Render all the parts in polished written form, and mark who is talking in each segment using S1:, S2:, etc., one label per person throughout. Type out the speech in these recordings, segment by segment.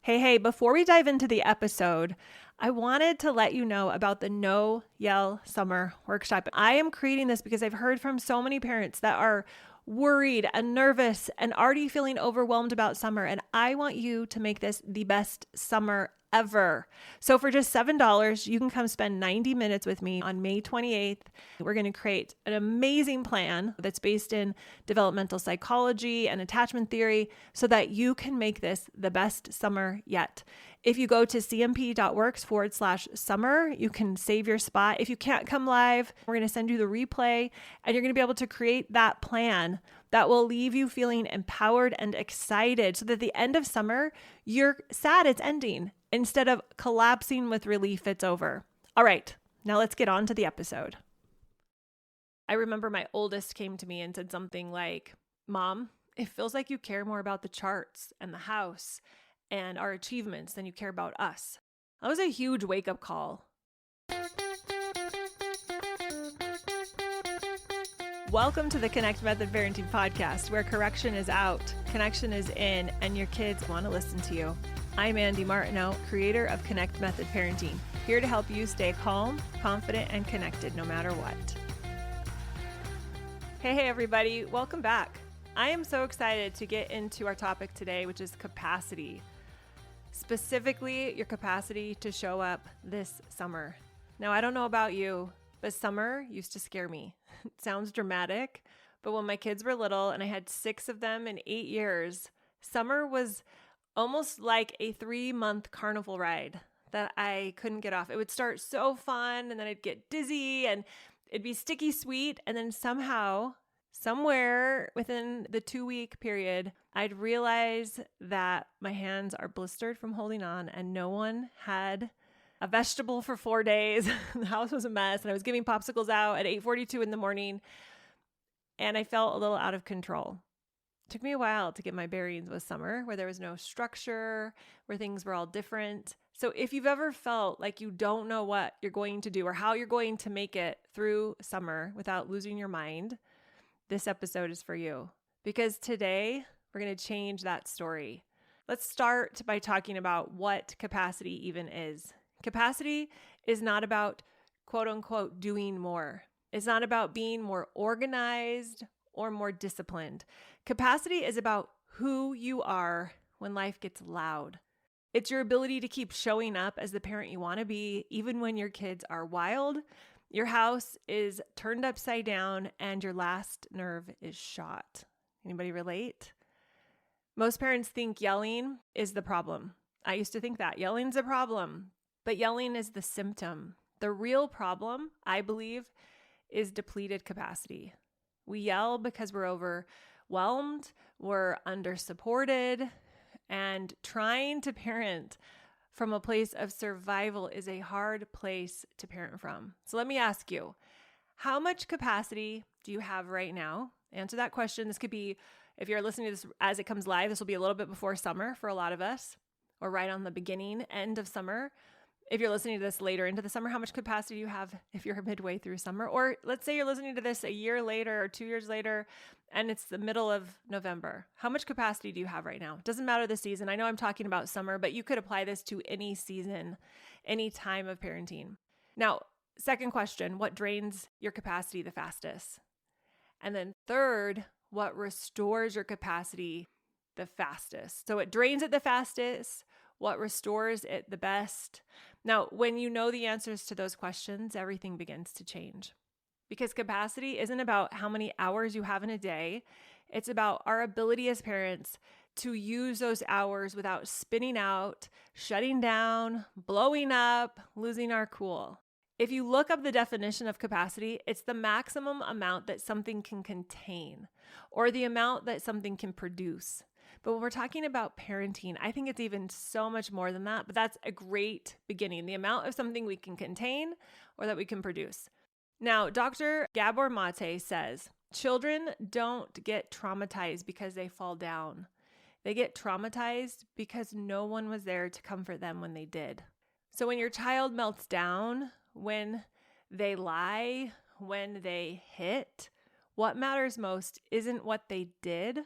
S1: Hey, before we dive into the episode, I wanted to let you know about the No Yell Summer Workshop. I am creating this because I've heard from so many parents that are worried and nervous and already feeling overwhelmed about summer. And I want you to make this the best summer ever. So for just $7, you can come spend 90 minutes with me on May 28th. We're going to create an amazing plan that's based in developmental psychology and attachment theory so that you can make this the best summer yet. If you go to cmp.works/summer, you can save your spot. If you can't come live, we're going to send you the replay and you're going to be able to create that plan that will leave you feeling empowered and excited so that at the end of summer, you're sad it's ending instead of collapsing with relief it's over. All right, now let's get on to the episode. I remember my oldest came to me and said something like, "Mom, it feels like you care more about the charts and the house and our achievements than you care about us." That was a huge wake-up call. Welcome to the Connect Method Parenting Podcast, where correction is out, connection is in, and your kids want to listen to you. I'm Andy Martineau, creator of Connect Method Parenting, here to help you stay calm, confident, and connected no matter what. Hey, everybody. Welcome back. I am so excited to get into our topic today, which is capacity. Specifically, your capacity to show up this summer. Now, I don't know about you, but summer used to scare me. It sounds dramatic, but when my kids were little and I had 6 of them in 8 years, summer was almost like a 3-month carnival ride that I couldn't get off. It would start so fun and then I'd get dizzy and it'd be sticky sweet. And then somehow, somewhere within the 2-week period, I'd realize that my hands are blistered from holding on and no one had a vegetable for 4 days. The house was a mess and I was giving popsicles out at 8:42 in the morning and I felt a little out of control. It took me a while to get my bearings with summer, where there was no structure, where things were all different. So if you've ever felt like you don't know what you're going to do or how you're going to make it through summer without losing your mind, this episode is for you. Because today we're going to change that story. Let's start by talking about what capacity even is. Capacity is not about quote unquote doing more. It's not about being more organized or more disciplined. Capacity is about who you are when life gets loud. It's your ability to keep showing up as the parent you want to be, even when your kids are wild, your house is turned upside down, and your last nerve is shot. Anybody relate? Most parents think yelling is the problem. I used to think that. Yelling's a problem, but yelling is the symptom. The real problem, I believe, is depleted capacity. We yell because we're overwhelmed, we're undersupported, and trying to parent from a place of survival is a hard place to parent from. So let me ask you, how much capacity do you have right now? Answer that question. This could be, if you're listening to this as it comes live, this will be a little bit before summer for a lot of us, or right on the beginning, end of summer. If you're listening to this later into the summer, how much capacity do you have if you're midway through summer? Or let's say you're listening to this a year later or 2 years later, and it's the middle of November. How much capacity do you have right now? It doesn't matter the season. I know I'm talking about summer, but you could apply this to any season, any time of parenting. Now, second question, what drains your capacity the fastest? And then third, what restores your capacity the fastest? So it drains it the fastest. What restores it the best? Now, when you know the answers to those questions, everything begins to change. Because capacity isn't about how many hours you have in a day. It's about our ability as parents to use those hours without spinning out, shutting down, blowing up, losing our cool. If you look up the definition of capacity, it's the maximum amount that something can contain or the amount that something can produce. But when we're talking about parenting, I think it's even so much more than that, but that's a great beginning, the amount of something we can contain or that we can produce. Now, Dr. Gabor Maté says, children don't get traumatized because they fall down. They get traumatized because no one was there to comfort them when they did. So when your child melts down, when they lie, when they hit, what matters most isn't what they did,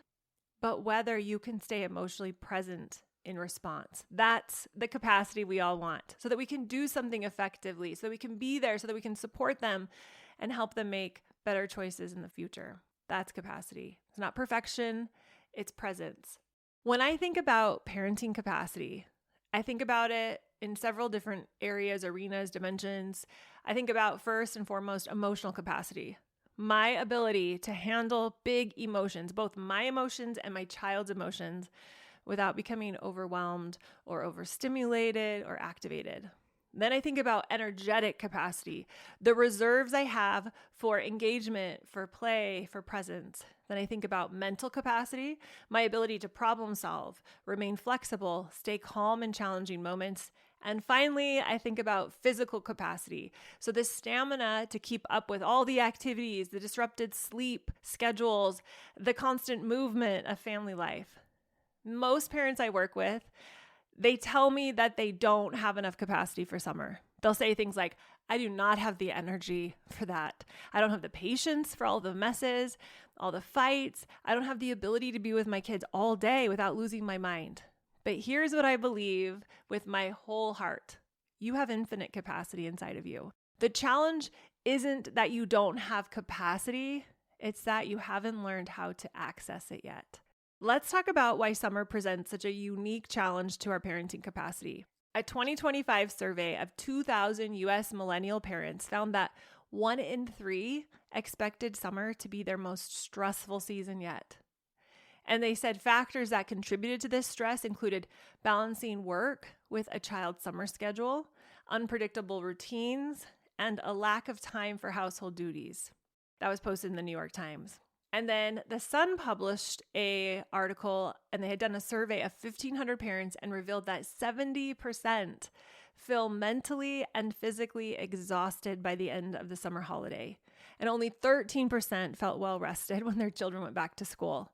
S1: but whether you can stay emotionally present in response. That's the capacity we all want, so that we can do something effectively, so that we can be there, so that we can support them and help them make better choices in the future. That's capacity. It's not perfection, it's presence. When I think about parenting capacity, I think about it in several different areas, arenas, dimensions. I think about first and foremost emotional capacity. My ability to handle big emotions, both my emotions and my child's emotions, without becoming overwhelmed or overstimulated or activated. Then I think about energetic capacity, the reserves I have for engagement, for play, for presence. Then I think about mental capacity, my ability to problem solve, remain flexible, stay calm in challenging moments. And finally, I think about physical capacity. So the stamina to keep up with all the activities, the disrupted sleep schedules, the constant movement of family life. Most parents I work with, they tell me that they don't have enough capacity for summer. They'll say things like, I do not have the energy for that. I don't have the patience for all the messes, all the fights. I don't have the ability to be with my kids all day without losing my mind. But here's what I believe with my whole heart. You have infinite capacity inside of you. The challenge isn't that you don't have capacity. It's that you haven't learned how to access it yet. Let's talk about why summer presents such a unique challenge to our parenting capacity. A 2025 survey of 2,000 U.S. millennial parents found that 1 in 3 expected summer to be their most stressful season yet. And they said factors that contributed to this stress included balancing work with a child's summer schedule, unpredictable routines, and a lack of time for household duties. That was posted in the New York Times. And then The Sun published an article, and they had done a survey of 1,500 parents and revealed that 70% feel mentally and physically exhausted by the end of the summer holiday. And only 13% felt well rested when their children went back to school.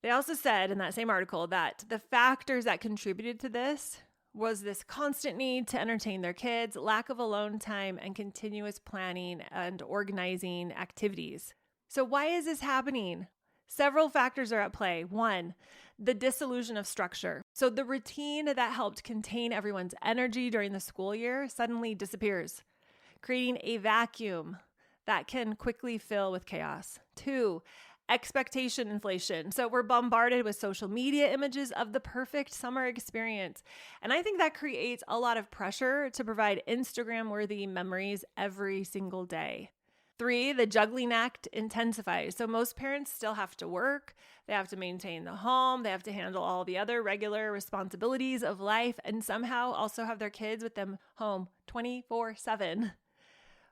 S1: They also said in that same article that the factors that contributed to this was this constant need to entertain their kids, lack of alone time, and continuous planning and organizing activities. So why is this happening? Several factors are at play. 1, the disillusion of structure. So the routine that helped contain everyone's energy during the school year suddenly disappears, creating a vacuum that can quickly fill with chaos. 2, expectation inflation. So we're bombarded with social media images of the perfect summer experience. And I think that creates a lot of pressure to provide Instagram-worthy memories every single day. 3, the juggling act intensifies. So most parents still have to work. They have to maintain the home. They have to handle all the other regular responsibilities of life and somehow also have their kids with them home 24/7.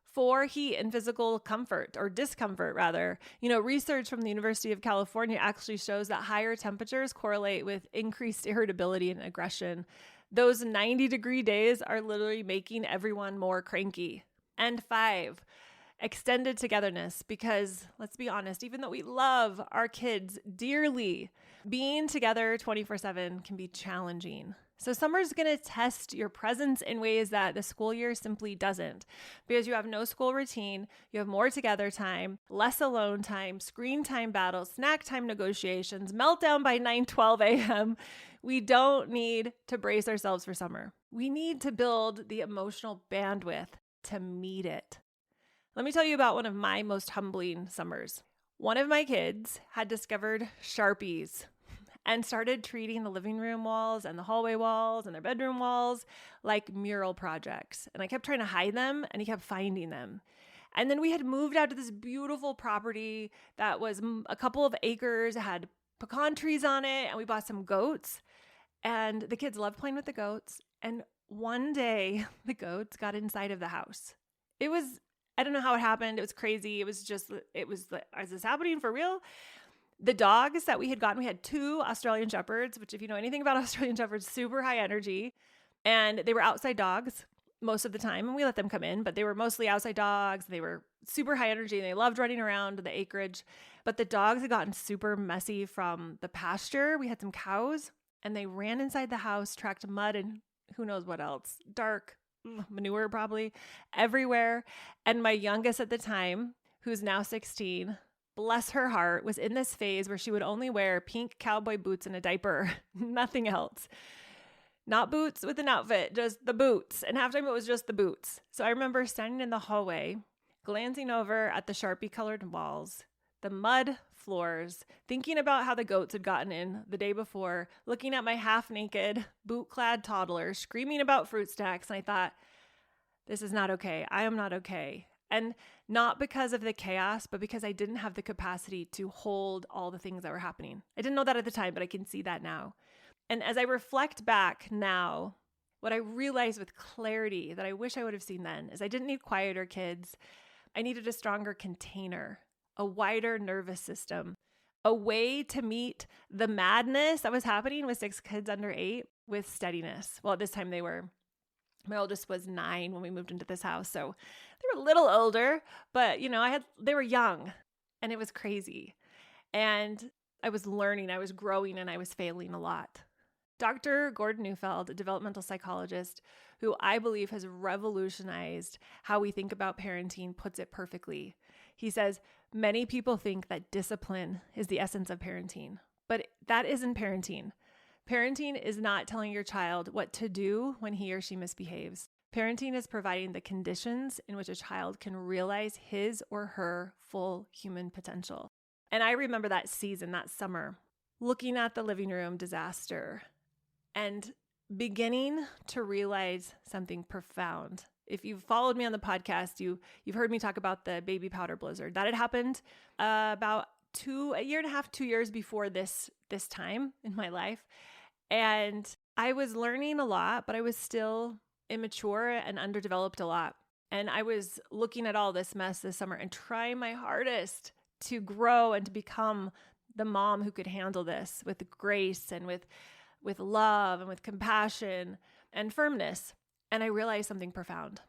S1: 4, heat and physical comfort or discomfort rather. Research from the University of California actually shows that higher temperatures correlate with increased irritability and aggression. Those 90-degree days are literally making everyone more cranky. And 5, extended togetherness, because let's be honest, even though we love our kids dearly, being together 24/7 can be challenging. So summer's going to test your presence in ways that the school year simply doesn't, because you have no school routine, you have more together time, less alone time, screen time battles, snack time negotiations, meltdown by 9:12 a.m. We don't need to brace ourselves for summer. We need to build the emotional bandwidth to meet it. Let me tell you about one of my most humbling summers. One of my kids had discovered Sharpies and started treating the living room walls and the hallway walls and their bedroom walls like mural projects. And I kept trying to hide them and he kept finding them. And then we had moved out to this beautiful property that was a couple of acres, had pecan trees on it, and we bought some goats. And the kids loved playing with the goats. And one day the goats got inside of the house. I don't know how it happened. It was crazy. Is this happening for real? The dogs that we had gotten, we had 2 Australian Shepherds, which if you know anything about Australian Shepherds, super high energy. And they were outside dogs most of the time. And we let them come in, but they were mostly outside dogs. They were super high energy. And they loved running around the acreage. But the dogs had gotten super messy from the pasture. We had some cows and they ran inside the house, tracked mud and who knows what else, dark manure probably everywhere. And my youngest at the time, who's now 16, bless her heart, was in this phase where she would only wear pink cowboy boots and a diaper, nothing else. Not boots with an outfit, just the boots. And half time it was just the boots. So I remember standing in the hallway, glancing over at the Sharpie colored walls, the mud floors, thinking about how the goats had gotten in the day before, looking at my half-naked, boot-clad toddler, screaming about fruit snacks. And I thought, this is not okay. I am not okay. And not because of the chaos, but because I didn't have the capacity to hold all the things that were happening. I didn't know that at the time, but I can see that now. And as I reflect back now, what I realized with clarity that I wish I would have seen then is I didn't need quieter kids. I needed a stronger container, a wider nervous system, a way to meet the madness that was happening with 6 kids under 8 with steadiness. Well, at this time my oldest was 9 when we moved into this house. So they were a little older, but they were young and it was crazy. And I was learning, I was growing, and I was failing a lot. Dr. Gordon Neufeld, a developmental psychologist who I believe has revolutionized how we think about parenting, puts it perfectly. He says, many people think that discipline is the essence of parenting, but that isn't parenting. Parenting is not telling your child what to do when he or she misbehaves. Parenting is providing the conditions in which a child can realize his or her full human potential. And I remember that season, that summer, looking at the living room disaster and beginning to realize something profound. If you've followed me on the podcast, you've heard me talk about the baby powder blizzard. That had happened about a year and a half, 2 years before this time in my life. And I was learning a lot, but I was still immature and underdeveloped a lot. And I was looking at all this mess this summer and trying my hardest to grow and to become the mom who could handle this with grace and with love and with compassion and firmness. And I realized something profound.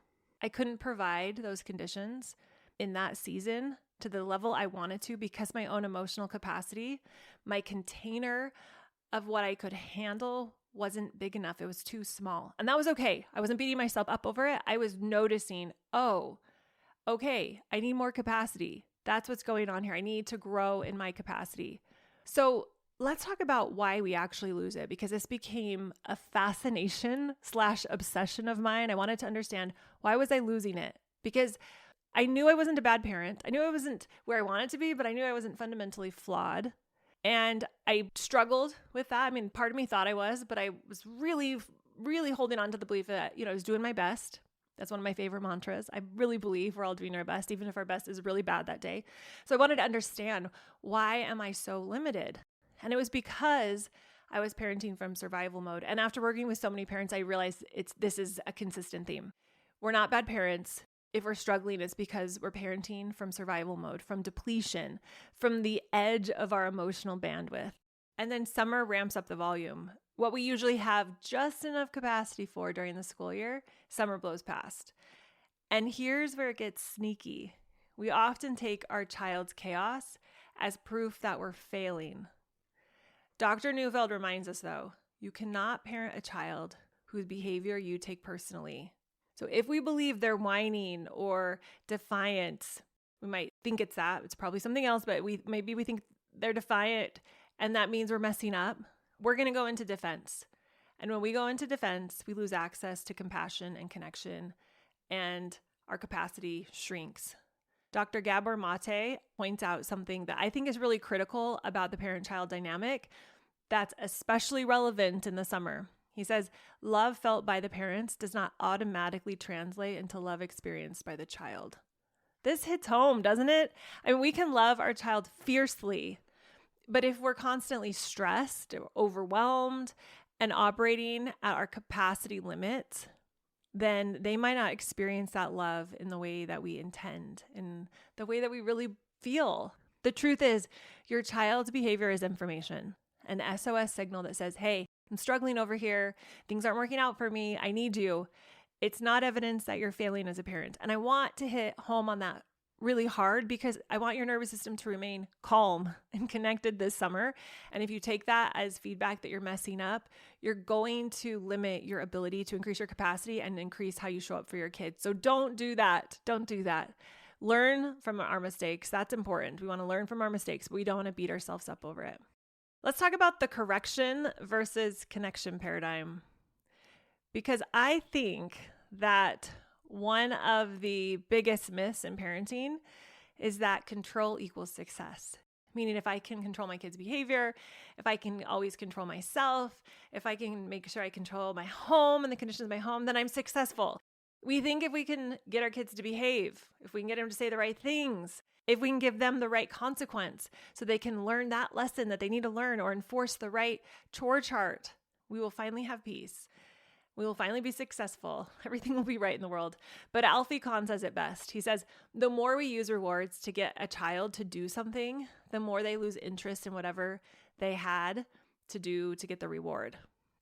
S1: I couldn't provide those conditions in that season to the level I wanted to because my own emotional capacity, my container of what I could handle wasn't big enough. It was too small. And that was okay. I wasn't beating myself up over it. I was noticing, oh, okay, I need more capacity. That's what's going on here. I need to grow in my capacity. So let's talk about why we actually lose it, because this became a fascination/obsession of mine. I wanted to understand, why was I losing it? Because I knew I wasn't a bad parent. I knew I wasn't where I wanted to be, but I knew I wasn't fundamentally flawed. And I struggled with that. I mean, part of me thought I was, but I was really, really holding on to the belief that, I was doing my best. That's one of my favorite mantras. I really believe we're all doing our best, even if our best is really bad that day. So I wanted to understand, why am I so limited? And it was because I was parenting from survival mode. And after working with so many parents, I realized this is a consistent theme. We're not bad parents. If we're struggling, it's because we're parenting from survival mode, from depletion, from the edge of our emotional bandwidth. And then summer ramps up the volume. What we usually have just enough capacity for during the school year, summer blows past. And here's where it gets sneaky. We often take our child's chaos as proof that we're failing. Dr. Neufeld reminds us, though, you cannot parent a child whose behavior you take personally. So if we believe they're whining or defiant, we might think it's that. It's probably something else, but maybe we think they're defiant and that means we're messing up. We're going to go into defense. And when we go into defense, we lose access to compassion and connection, and our capacity shrinks. Dr. Gabor Maté points out something that I think is really critical about the parent-child dynamic that's especially relevant in the summer. He says, love felt by the parents does not automatically translate into love experienced by the child. This hits home, doesn't it? I mean, we can love our child fiercely, but if we're constantly stressed or overwhelmed and operating at our capacity limits, then they might not experience that love in the way that we intend, in the way that we really feel. The truth is, your child's behavior is information, an SOS signal that says, hey, I'm struggling over here. Things aren't working out for me. I need you. It's not evidence that you're failing as a parent. And I want to hit home on that really hard because I want your nervous system to remain calm and connected this summer. And if you take that as feedback that you're messing up, you're going to limit your ability to increase your capacity and increase how you show up for your kids. So don't do that. Don't do that. Learn from our mistakes. That's important. We want to learn from our mistakes, but we don't want to beat ourselves up over it. Let's talk about the correction versus connection paradigm. because I think that one of the biggest myths in parenting is that control equals success. Meaning if I can control my kids' behavior, if I can always control myself, if I can make sure I control my home and the conditions of my home, then I'm successful. We think if we can get our kids to behave, if we can get them to say the right things, if we can give them the right consequence so they can learn that lesson that they need to learn or enforce the right chore chart, we will finally have peace. We will finally be successful. Everything will be right in the world. But Alfie Kohn says it best. He says, the more we use rewards to get a child to do something, the more they lose interest in whatever they had to do to get the reward.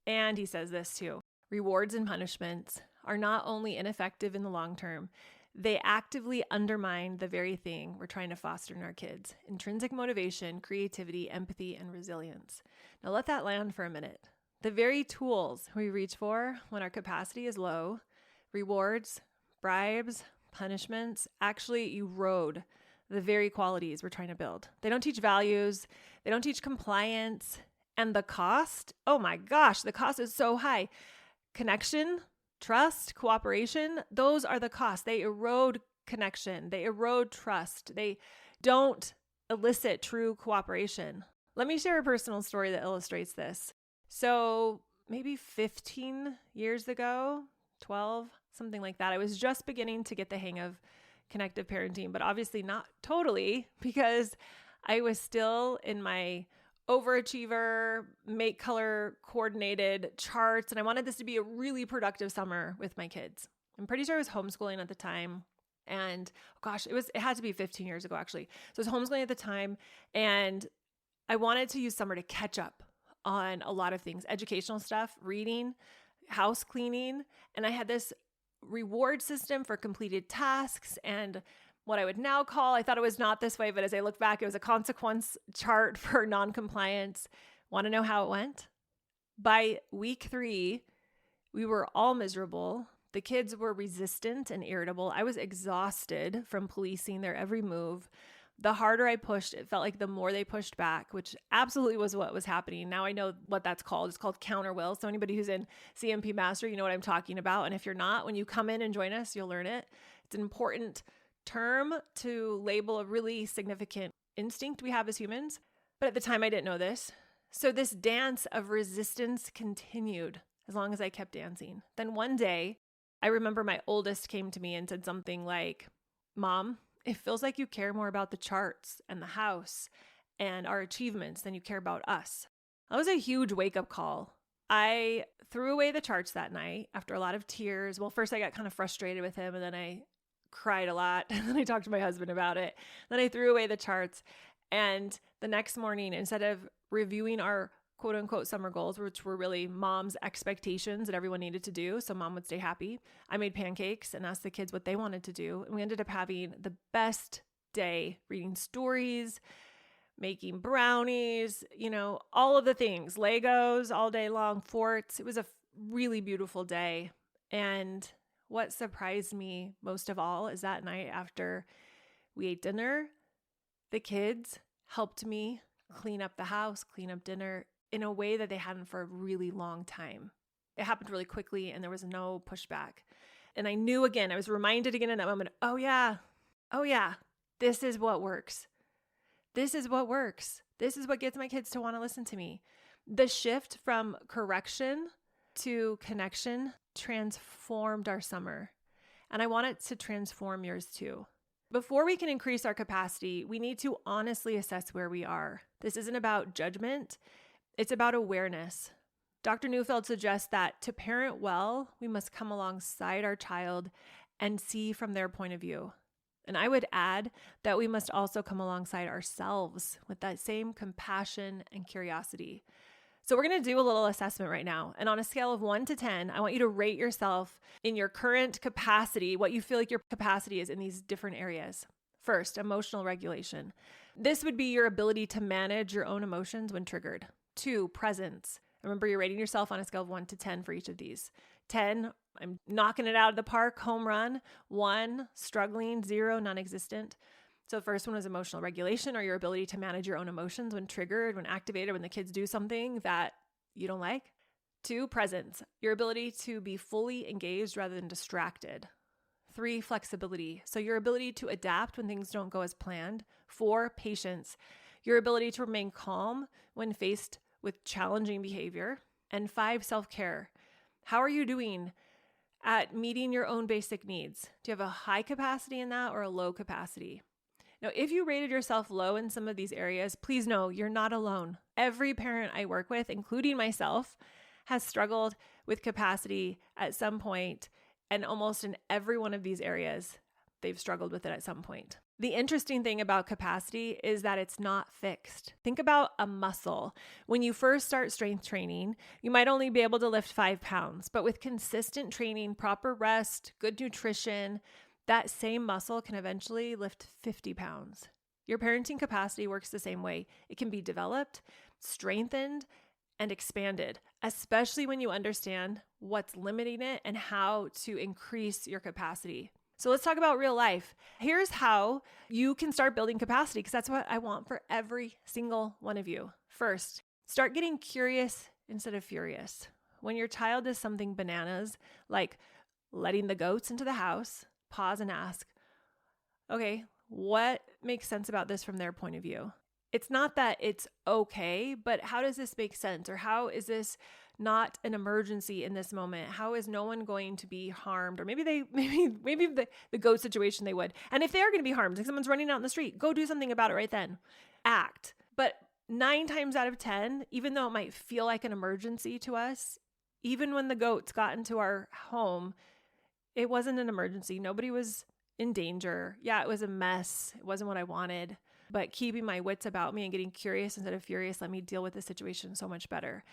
S1: And he says this too, rewards and punishments are not only ineffective in the long term, they actively undermine the very thing we're trying to foster in our kids: intrinsic motivation, creativity, empathy, and resilience. Now let that land for a minute. The very tools we reach for when our capacity is low, rewards, bribes, punishments, actually erode the very qualities we're trying to build. They don't teach values. They don't teach compliance. And the cost, oh my gosh, the cost is so high. Connection, trust, cooperation, those are the costs. They erode connection. They erode trust. They don't elicit true cooperation. Let me share a personal story that illustrates this. So maybe 15 years ago, 12, something like that, I was just beginning to get the hang of connective parenting, but obviously not totally, because I was still in my overachiever, make color coordinated charts. And I wanted this to be a really productive summer with my kids. I'm pretty sure I was homeschooling at the time. And gosh, it had to be 15 years ago, actually. So I was homeschooling at the time, and I wanted to use summer to catch up on a lot of things, educational stuff, reading, house cleaning. And I had this reward system for completed tasks and what I would now call, I thought it was not this way, but as I look back, it was a consequence chart for noncompliance. Want to know how it went? By week 3, we were all miserable. The kids were resistant and irritable. I was exhausted from policing their every move. The harder I pushed, it felt like the more they pushed back, which absolutely was what was happening. Now I know what that's called. It's called counter will. So anybody who's in CMP Master, you know what I'm talking about. And if you're not, when you come in and join us, you'll learn it. It's an important term to label a really significant instinct we have as humans. But at the time, I didn't know this. So this dance of resistance continued as long as I kept dancing. Then one day, I remember my oldest came to me and said something like, "Mom, it feels like you care more about the charts and the house and our achievements than you care about us." That was a huge wake-up call. I threw away the charts that night after a lot of tears. Well, first I got kind of frustrated with him, and then I cried a lot. And then I talked to my husband about it. Then I threw away the charts. And the next morning, instead of reviewing our quote unquote summer goals, which were really mom's expectations that everyone needed to do so mom would stay happy, I made pancakes and asked the kids what they wanted to do. And we ended up having the best day, reading stories, making brownies, all of the things, Legos all day long, forts. It was a really beautiful day. And what surprised me most of all is that night after we ate dinner, the kids helped me clean up the house, clean up dinner in a way that they hadn't for a really long time. It happened really quickly and there was no pushback. And I knew again, I was reminded again in that moment, oh yeah, this is what works. This is what works. This is what gets my kids to want to listen to me. The shift from correction to connection transformed our summer. And I want it to transform yours too. Before we can increase our capacity, we need to honestly assess where we are. This isn't about judgment. It's about awareness. Dr. Neufeld suggests that to parent well, we must come alongside our child and see from their point of view. And I would add that we must also come alongside ourselves with that same compassion and curiosity. So we're going to do a little assessment right now. And on a scale of 1 to 10, I want you to rate yourself in your current capacity, what you feel like your capacity is in these different areas. First, emotional regulation. This would be your ability to manage your own emotions when triggered. 2, presence. Remember, you're rating yourself on a scale of 1 to 10 for each of these. 10, I'm knocking it out of the park, home run. 1, struggling. 0, non-existent. So the first one was emotional regulation, or your ability to manage your own emotions when triggered, when activated, when the kids do something that you don't like. 2, presence, your ability to be fully engaged rather than distracted. 3, flexibility, so your ability to adapt when things don't go as planned. 4, patience, your ability to remain calm when faced with challenging behavior. And 5, self-care. How are you doing at meeting your own basic needs? Do you have a high capacity in that or a low capacity? Now, if you rated yourself low in some of these areas, please know you're not alone. Every parent I work with, including myself, has struggled with capacity at some point, and almost in every one of these areas, they've struggled with it at some point. The interesting thing about capacity is that it's not fixed. Think about a muscle. When you first start strength training, you might only be able to lift 5 pounds, but with consistent training, proper rest, good nutrition, that same muscle can eventually lift 50 pounds. Your parenting capacity works the same way. It can be developed, strengthened, and expanded, especially when you understand what's limiting it and how to increase your capacity. So let's talk about real life. Here's how you can start building capacity, because that's what I want for every single one of you. First, start getting curious instead of furious. When your child does something bananas, like letting the goats into the house, pause and ask, okay, what makes sense about this from their point of view? It's not that it's okay, but how does this make sense? Or how is this not an emergency in this moment? How is no one going to be harmed? Or maybe the goat situation they would. And if they are going to be harmed, like someone's running out in the street, go do something about it right then. Act. But 9 times out of 10, even though it might feel like an emergency to us, even when the goats got into our home, it wasn't an emergency. Nobody was in danger. Yeah, it was a mess. It wasn't what I wanted. But keeping my wits about me and getting curious instead of furious let me deal with the situation so much better.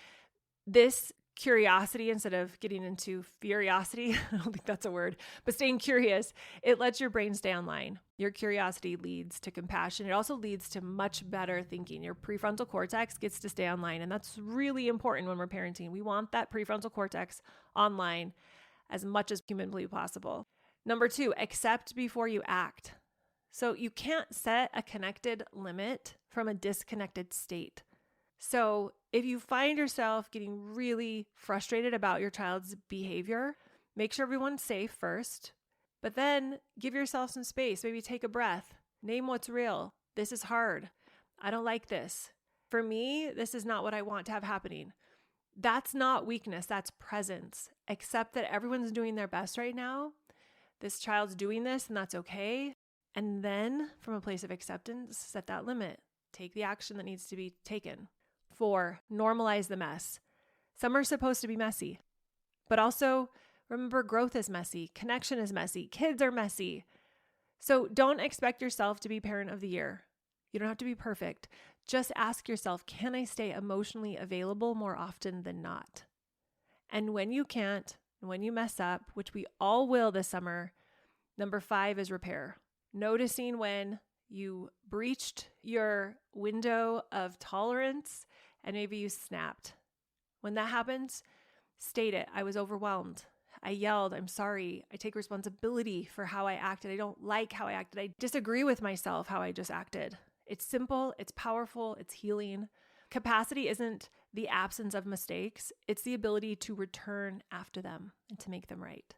S1: This curiosity instead of getting into furiosity, I don't think that's a word, but staying curious, it lets your brain stay online. Your curiosity leads to compassion. It also leads to much better thinking. Your prefrontal cortex gets to stay online, and that's really important when we're parenting. We want that prefrontal cortex online as much as humanly possible. Number 2, accept before you act. So you can't set a connected limit from a disconnected state. So if you find yourself getting really frustrated about your child's behavior, make sure everyone's safe first, but then give yourself some space. Maybe take a breath. Name what's real. This is hard. I don't like this. For me, this is not what I want to have happening. That's not weakness. That's presence. Accept that everyone's doing their best right now. This child's doing this, and that's okay. And then, from a place of acceptance, set that limit. Take the action that needs to be taken. 4, normalize the mess. Some are supposed to be messy, but also remember growth is messy. Connection is messy. Kids are messy. So don't expect yourself to be parent of the year. You don't have to be perfect. Just ask yourself, can I stay emotionally available more often than not? And when you can't, when you mess up, which we all will this summer, number 5 is repair. Noticing when you breached your window of tolerance and maybe you snapped. When that happens, state it. I was overwhelmed. I yelled. I'm sorry. I take responsibility for how I acted. I don't like how I acted. I disagree with myself how I just acted. It's simple. It's powerful. It's healing. Capacity isn't the absence of mistakes. It's the ability to return after them and to make them right.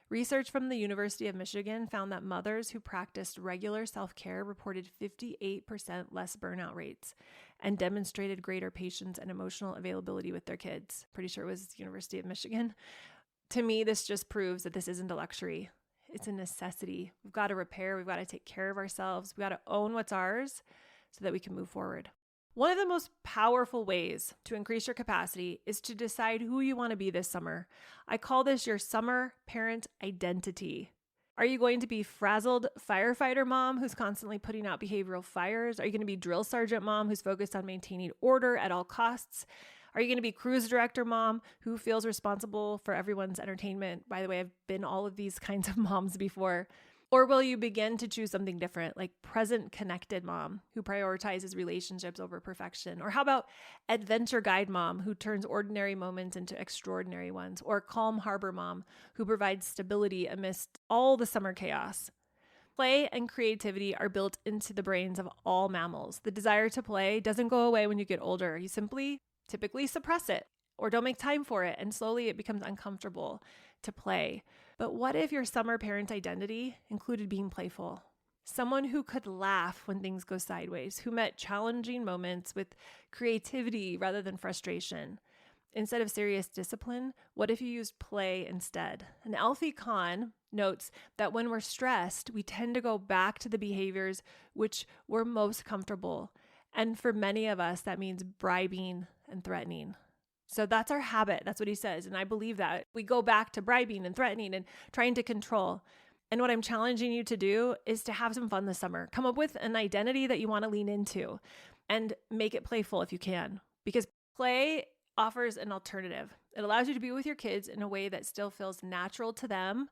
S1: Research from the University of Michigan found that mothers who practiced regular self-care reported 58% less burnout rates and demonstrated greater patience and emotional availability with their kids. Pretty sure it was University of Michigan. To me, this just proves that this isn't a luxury. It's a necessity. We've got to repair. We've got to take care of ourselves. We've got to own what's ours so that we can move forward. One of the most powerful ways to increase your capacity is to decide who you want to be this summer. I call this your summer parent identity. Are you going to be frazzled firefighter mom who's constantly putting out behavioral fires? Are you going to be drill sergeant mom who's focused on maintaining order at all costs? Are you going to be cruise director mom who feels responsible for everyone's entertainment? By the way, I've been all of these kinds of moms before. Or will you begin to choose something different, like present connected mom who prioritizes relationships over perfection? Or how about adventure guide mom who turns ordinary moments into extraordinary ones? Or calm harbor mom who provides stability amidst all the summer chaos? Play and creativity are built into the brains of all mammals. The desire to play doesn't go away when you get older. You simply typically suppress it. or don't make time for it. And slowly it becomes uncomfortable to play. But what if your summer parent identity included being playful? Someone who could laugh when things go sideways, who met challenging moments with creativity rather than frustration. Instead of serious discipline, what if you used play instead? And Alfie Kohn notes that when we're stressed, we tend to go back to the behaviors which we're most comfortable. And for many of us, that means bribing and threatening. So that's our habit. That's what he says. And I believe that. We go back to bribing and threatening and trying to control. And what I'm challenging you to do is to have some fun this summer. Come up with an identity that you want to lean into and make it playful if you can. Because play offers an alternative. It allows you to be with your kids in a way that still feels natural to them.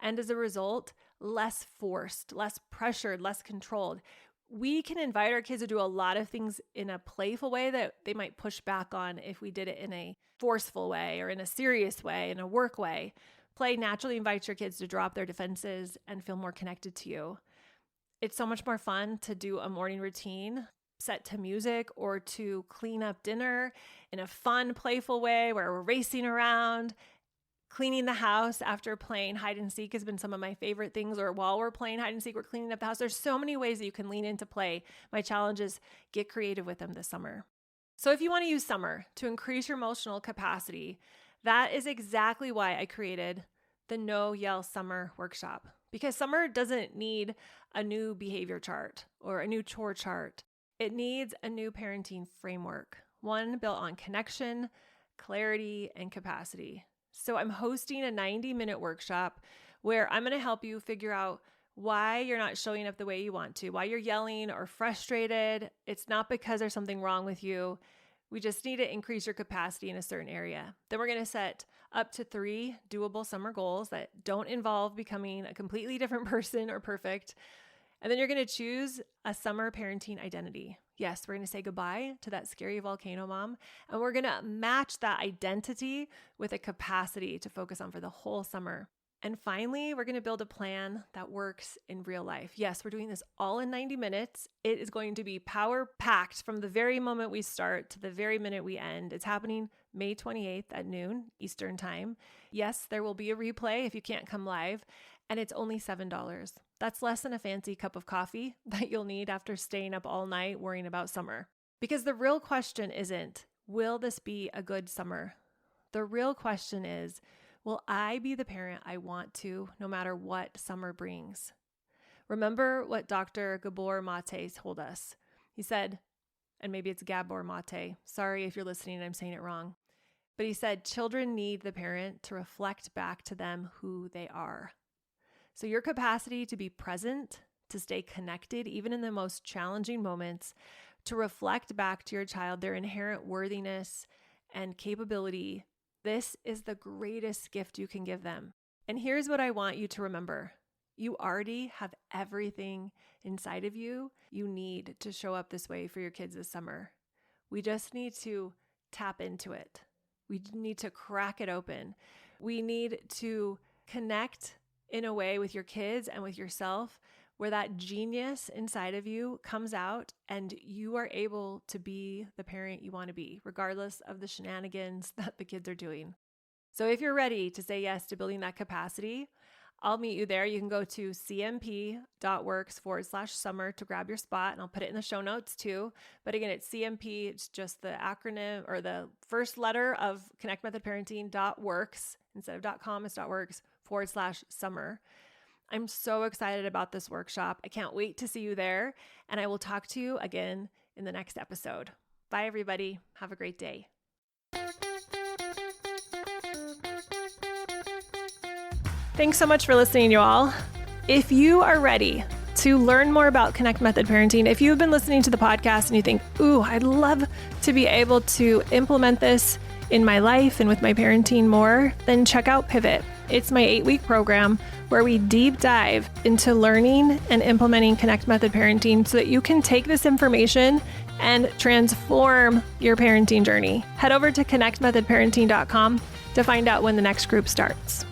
S1: And as a result, less forced, less pressured, less controlled. We can invite our kids to do a lot of things in a playful way that they might push back on if we did it in a forceful way or in a serious way, in a work way. Play naturally invites your kids to drop their defenses and feel more connected to you. It's so much more fun to do a morning routine set to music or to clean up dinner in a fun, playful way where we're racing around. Cleaning the house after playing hide and seek has been some of my favorite things, or while we're playing hide and seek, we're cleaning up the house. There's so many ways that you can lean into play. My challenge is get creative with them this summer. So if you want to use summer to increase your emotional capacity, that is exactly why I created the No Yell Summer Workshop. Because summer doesn't need a new behavior chart or a new chore chart. It needs a new parenting framework, one built on connection, clarity, and capacity. So I'm hosting a 90-minute workshop where I'm going to help you figure out why you're not showing up the way you want to, why you're yelling or frustrated. It's not because there's something wrong with you. We just need to increase your capacity in a certain area. Then we're going to set up to 3 doable summer goals that don't involve becoming a completely different person or perfect. And then you're going to choose a summer parenting identity. Yes, we're going to say goodbye to that scary volcano mom, and we're going to match that identity with a capacity to focus on for the whole summer. And finally, we're going to build a plan that works in real life. Yes, we're doing this all in 90 minutes. It is going to be power-packed from the very moment we start to the very minute we end. It's happening May 28th at noon Eastern Time. Yes, there will be a replay if you can't come live, and it's only $7. That's less than a fancy cup of coffee that you'll need after staying up all night worrying about summer. Because the real question isn't, will this be a good summer? The real question is, will I be the parent I want to, no matter what summer brings? Remember what Dr. Gabor Maté told us. He said, and maybe it's Gabor Maté. Sorry if you're listening and I'm saying it wrong. But he said, children need the parent to reflect back to them who they are. So your capacity to be present, to stay connected, even in the most challenging moments, to reflect back to your child their inherent worthiness and capability, this is the greatest gift you can give them. And here's what I want you to remember. You already have everything inside of you need to show up this way for your kids this summer. We just need to tap into it. We need to crack it open. We need to connect in a way with your kids and with yourself where that genius inside of you comes out and you are able to be the parent you want to be, regardless of the shenanigans that the kids are doing. So if you're ready to say yes to building that capacity, I'll meet you there. You can go to cmp.works/summer to grab your spot, and I'll put it in the show notes too. But again, it's CMP. It's just the acronym or the first letter of Connect Method Parenting.works. Instead of .com, it's .works/summer. I'm so excited about this workshop. I can't wait to see you there, and I will talk to you again in the next episode. Bye, everybody. Have a great day. Thanks so much for listening, you all. If you are ready to learn more about Connect Method Parenting, if you've been listening to the podcast and you think, ooh, I'd love to be able to implement this in my life and with my parenting more, then check out Pivot. It's my 8-week program where we deep dive into learning and implementing Connect Method Parenting so that you can take this information and transform your parenting journey. Head over to connectmethodparenting.com to find out when the next group starts.